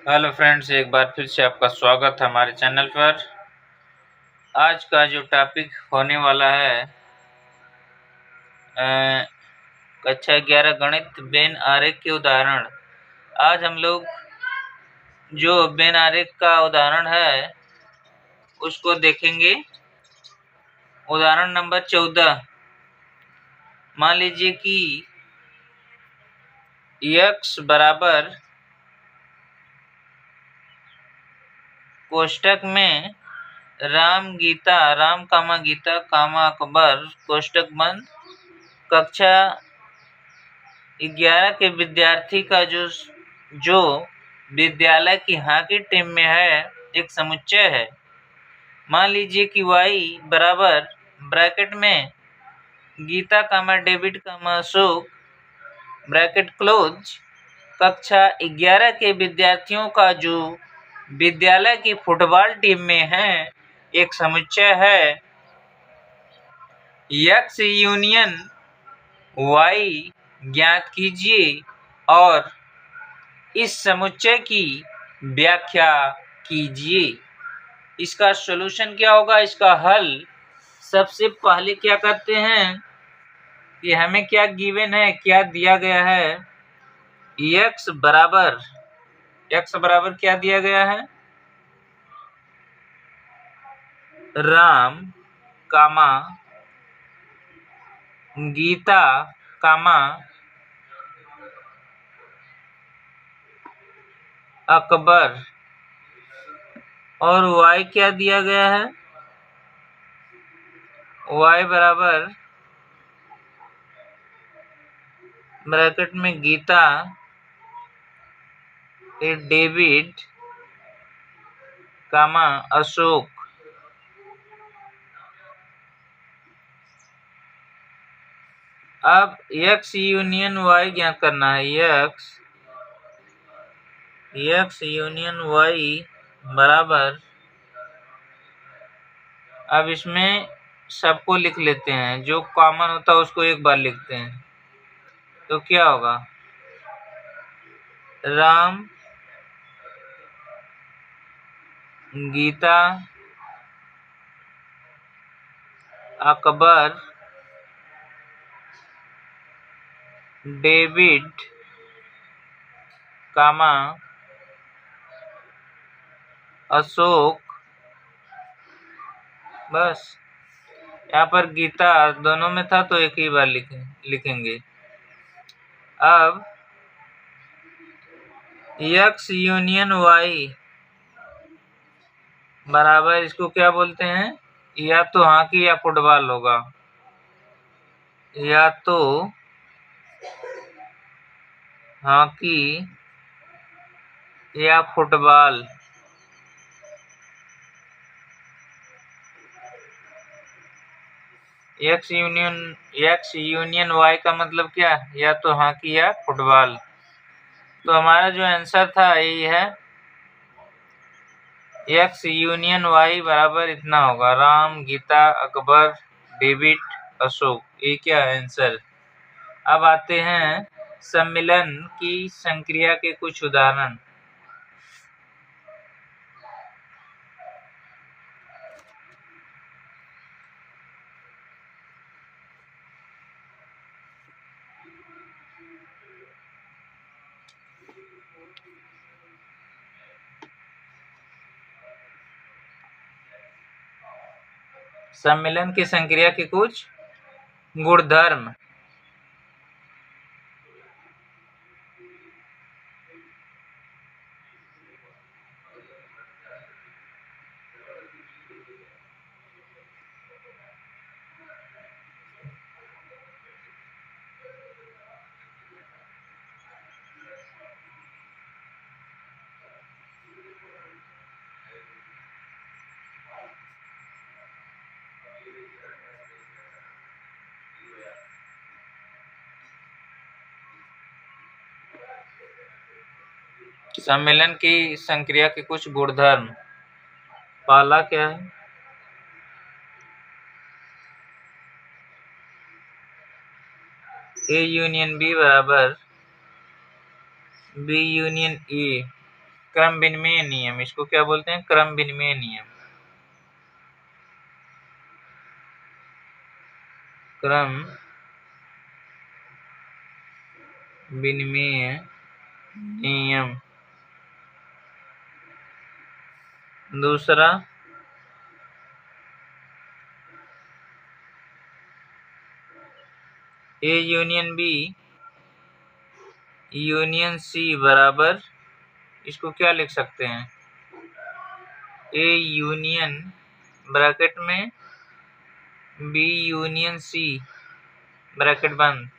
Hello friends, एक बार फिर से आपका स्वागत है हमारे चैनल पर। आज का जो टॉपिक होने वाला है कक्षा 11 गणित बेन आरेख के उदाहरण। आज हम लोग जो बेन आरेख का उदाहरण है उसको देखेंगे। उदाहरण नंबर 14। मान लीजिए कि x बराबर कोष्टक में राम गीता कामा अकबर कोष्टक बंद कक्षा 11 के विद्यार्थी का जो विद्यालय की हॉकी टीम में है एक समुच्चय है। मान लीजिए कि y बराबर ब्रैकेट में गीता कामा डेविड कामा अशोक ब्रैकेट क्लोज कक्षा 11 के विद्यार्थियों का जो विद्यालय की फुटबॉल टीम में है एक समुच्चय है। x यूनियन y ज्ञात कीजिए और इस समुच्चय की व्याख्या कीजिए। इसका सॉल्यूशन क्या होगा, इसका हल। सबसे पहले क्या करते हैं कि हमें क्या गिवन है, क्या दिया गया है। x बराबर क्या दिया गया है, राम कामा गीता कामा अकबर और y क्या दिया गया है, y बराबर ब्रैकेट में गीता डेविड कामा अशोक। अब x यूनियन y ज्ञात करना है। x यूनियन y बराबर, अब इसमें सबको लिख लेते हैं, जो कॉमन होता है उसको एक बार लिखते हैं। तो क्या होगा, राम गीता अकबर डेविड कामा अशोक। बस यहाँ पर गीता दोनों में था तो एक ही बार लिखेंगे। अब x यूनियन y बराबर, इसको क्या बोलते हैं, या तो हॉकी या फुटबॉल होगा, या तो हॉकी या फुटबॉल। x यूनियन y का मतलब क्या, या तो हॉकी या फुटबॉल। तो हमारा जो आंसर था यही है, x यूनियन y बराबर इतना होगा, राम गीता अकबर डेविड अशोक। ये क्या आंसर। अब आते हैं सम्मिलन की संक्रिया के कुछ उदाहरण। सम्मिलन की संक्रिया के कुछ गुणधर्म। सम्मेलन की संक्रिया के कुछ गुणधर्म। पहला क्या है, A यूनियन B बराबर B यूनियन A। क्रम विनिमय नियम, इसको क्या बोलते हैं? क्रम विनिमय नियम। क्रम विनिमय नियम। दूसरा A union B union C बराबर, इसको क्या लिख सकते हैं? ए यूनियन ब्रैकेट में बी यूनियन सी ब्रैकेट बंद।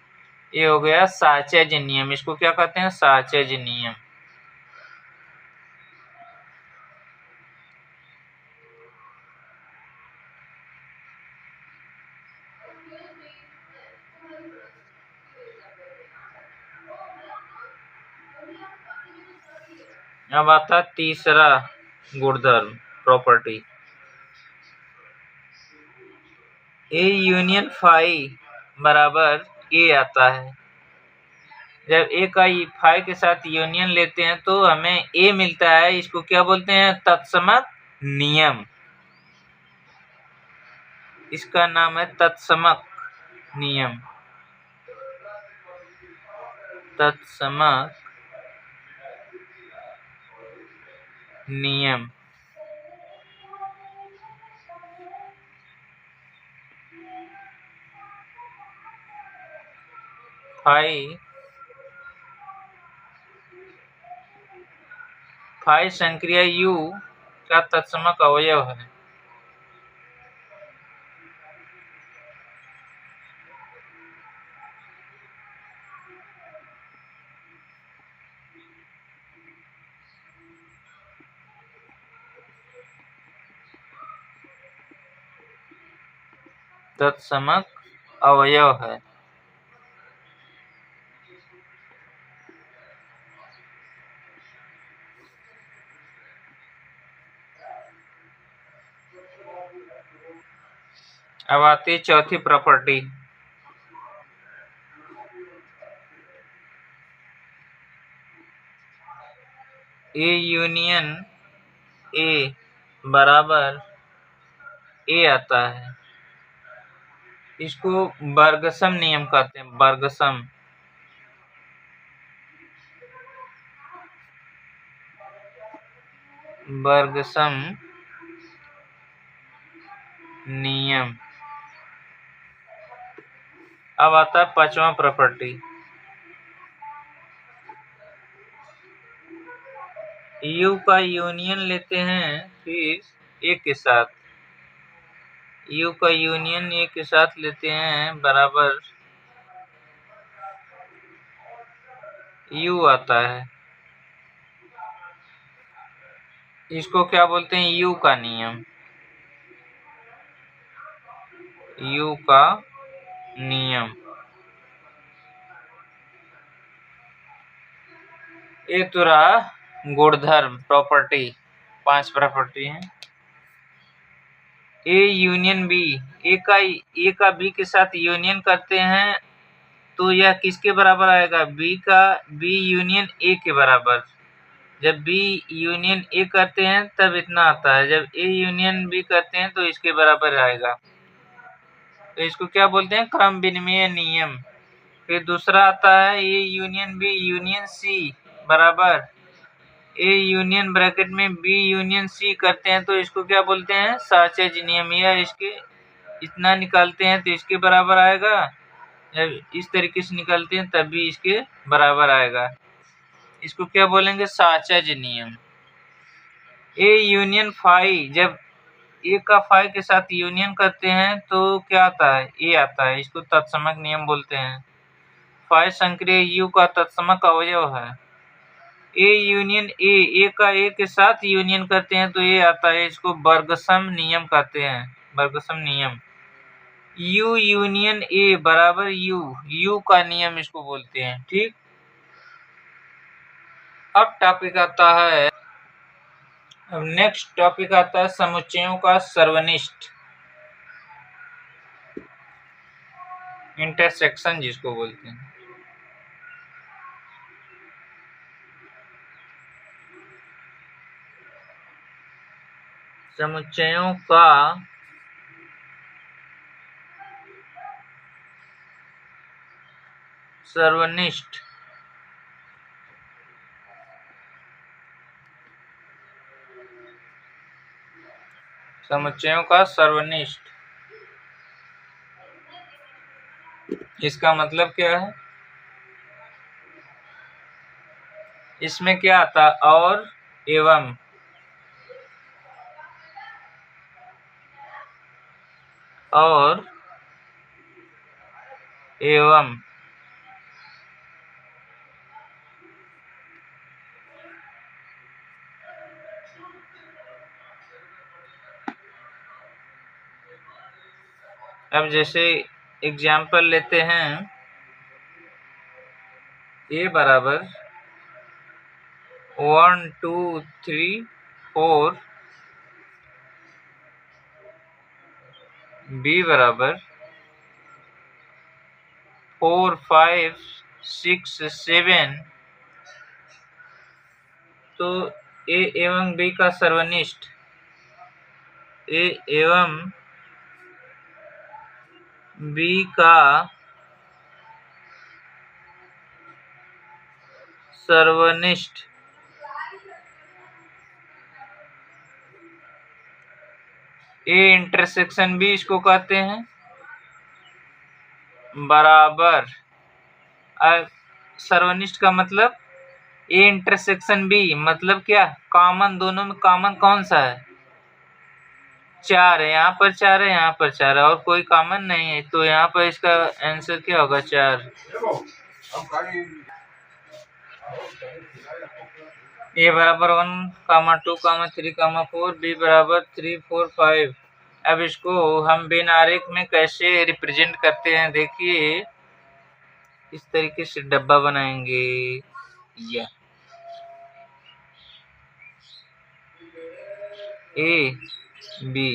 ये हो गया साचेज नियम। इसको क्या कहते हैं? साचेज नियम। अब आता तीसरा गुणधर्म, प्रॉपर्टी। ए यूनियन फाई बराबर ए आता है। जब ए का फाई के साथ यूनियन लेते हैं तो हमें ए मिलता है। इसको क्या बोलते हैं? तत्समक नियम। इसका नाम है तत्समक नियम। तत्समक नियम। फाई संक्रिया यू का तत्समक अवयव है। तत्समक अवयव है। अब आती है चौथी प्रॉपर्टी। ए यूनियन ए बराबर ए आता है। इसको बर्गसम नियम कहते हैं। बर्गसम बर्गसम नियम। अब आता है पांचवा प्रॉपर्टी। यू का यूनियन लेते हैं फिर ए के साथ। यू का यूनियन ए के साथ लेते हैं बराबर यू आता है। इसको क्या बोलते हैं? यू का नियम। यू का नियम। ये तो रहा गुणधर्म, प्रॉपर्टी। 5 प्रॉपर्टी है। ए यूनियन बी, ए का बी के साथ यूनियन करते हैं तो यह किसके बराबर आएगा? बी यूनियन ए के बराबर। जब बी यूनियन ए करते हैं तब इतना आता है, जब ए यूनियन बी करते हैं तो इसके बराबर आएगा। तो इसको क्या बोलते हैं? क्रम विनिमय नियम। फिर दूसरा आता है A union B union C बराबर ए यूनियन ब्रैकेट में बी यूनियन सी करते हैं तो इसको क्या बोलते हैं? साचेज नियम। या इसके इतना निकालते हैं तो इसके बराबर आएगा। जब इस तरीके से निकालते हैं तब भी इसके बराबर आएगा। इसको क्या बोलेंगे? साचेज नियम। ए यूनियन फाई, जब ए का फाई के साथ यूनियन करते हैं तो क्या आता है? ए आता है। इसको तत्समक नियम बोलते हैं। फाई संक्रिय यू का तत्समक अवयव है। ए यूनियन ए का ए के साथ यूनियन करते हैं तो ए आता है। इसको बर्गसम नियम कहते हैं। बर्गसम नियम। यू यूनियन ए बराबर यू का नियम इसको बोलते हैं। ठीक। अब टॉपिक आता है, अब नेक्स्ट टॉपिक आता है समुच्चयों का सर्वनिष्ठ, इंटरसेक्शन जिसको बोलते हैं। समुच्चयों का सर्वनिष्ठ इसका मतलब क्या है? इसमें क्या आता? और एवं अब जैसे एग्जाम्पल लेते हैं, ए बराबर 1 2 3 4, बी बराबर 4 5 6 7, तो ए एवं बी का सर्वनिष्ठ, ए एवं बी का सर्वनिष्ठ ए इंटरसेक्शन बी इसको कहते हैं, बराबर सर्वनिष्ठ का मतलब ए इंटरसेक्शन बी, मतलब क्या? कॉमन, दोनों में कॉमन कौन सा है? 4 है, यहाँ पर 4 है, यहाँ पर 4 है, और कोई कॉमन नहीं है, तो यहाँ पर इसका आंसर क्या होगा? 4। ए बराबर 1 2 3 4, बी बराबर 3 4 5। अब इसको हम बिन आरेख में कैसे रिप्रेजेंट करते हैं? देखिए, इस तरीके से डब्बा बनाएंगे, या ए बी,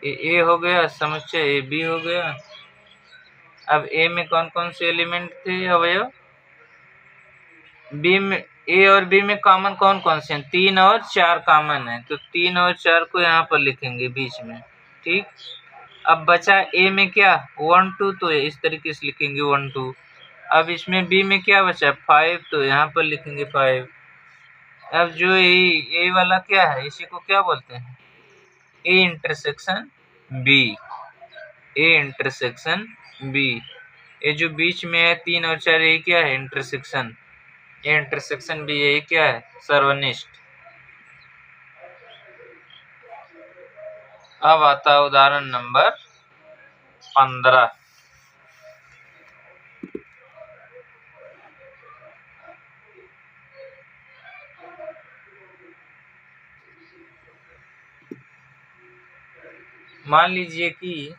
ए हो गया समुच्चय, ए बी हो गया। अब ए में कौन कौन से एलिमेंट थे अवयव? बी में, ए और बी में कॉमन कौन कौन से हैं? 3 और 4 कॉमन है, तो 3 और 4 को यहाँ पर लिखेंगे बीच में, ठीक। अब बचा ए में क्या? 1 2, तो इस तरीके से लिखेंगे 1 2। अब इसमें बी में क्या बचा? 5, तो यहाँ पर लिखेंगे 5। अब जो ए वाला क्या है, इसी को क्या बोलते हैं? A intersection B, A intersection B. ये जो बीच में है 3 और 4, ये क्या है? इंटरसेक्शन, ये इंटरसेक्शन बी, ये क्या है? सर्वनिष्ठ। अब आता है उदाहरण नंबर 15। मान लीजिए कि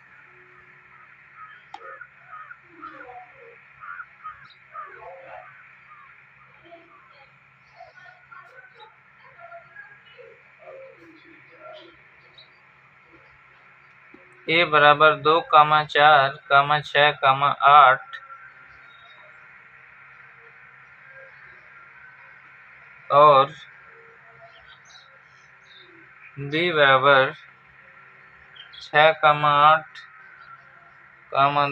ए बराबर 2 4 6 8 और बी बराबर 6 8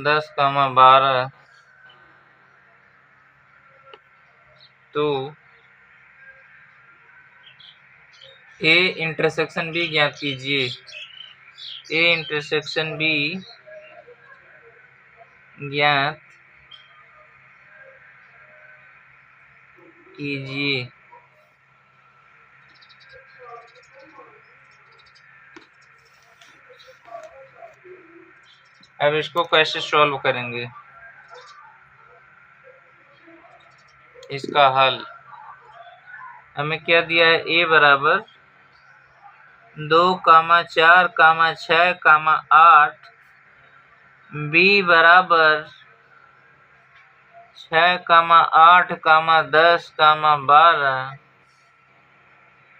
10 12, तो ए इंटरसेक्शन बी ज्ञात कीजिए। ए इंटरसेक्शन बी ज्ञात कीजिए। अब इसको कैसे सॉल्व करेंगे? इसका हल हमें क्या दिया है? ए बराबर 2 4 6 8, बी बराबर 6 8 10 12,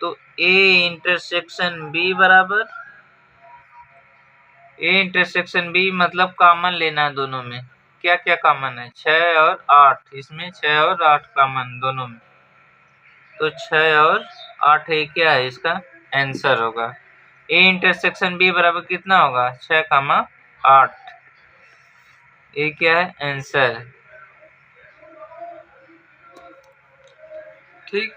तो ए इंटरसेक्शन बी बराबर, ए इंटरसेक्शन बी मतलब कॉमन लेना है दोनों में। क्या क्या कॉमन है? 6 और 8, इसमें 6 और 8 कॉमन दोनों में, तो 6 और 8 है, क्या है इसका आंसर होगा। ए इंटरसेक्शन बी बराबर कितना होगा? 6, 8। ये क्या है? आंसर। ठीक।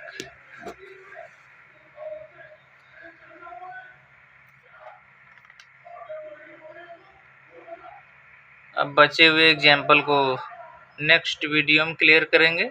अब बचे हुए एग्जाम्पल को नेक्स्ट वीडियो में क्लियर करेंगे।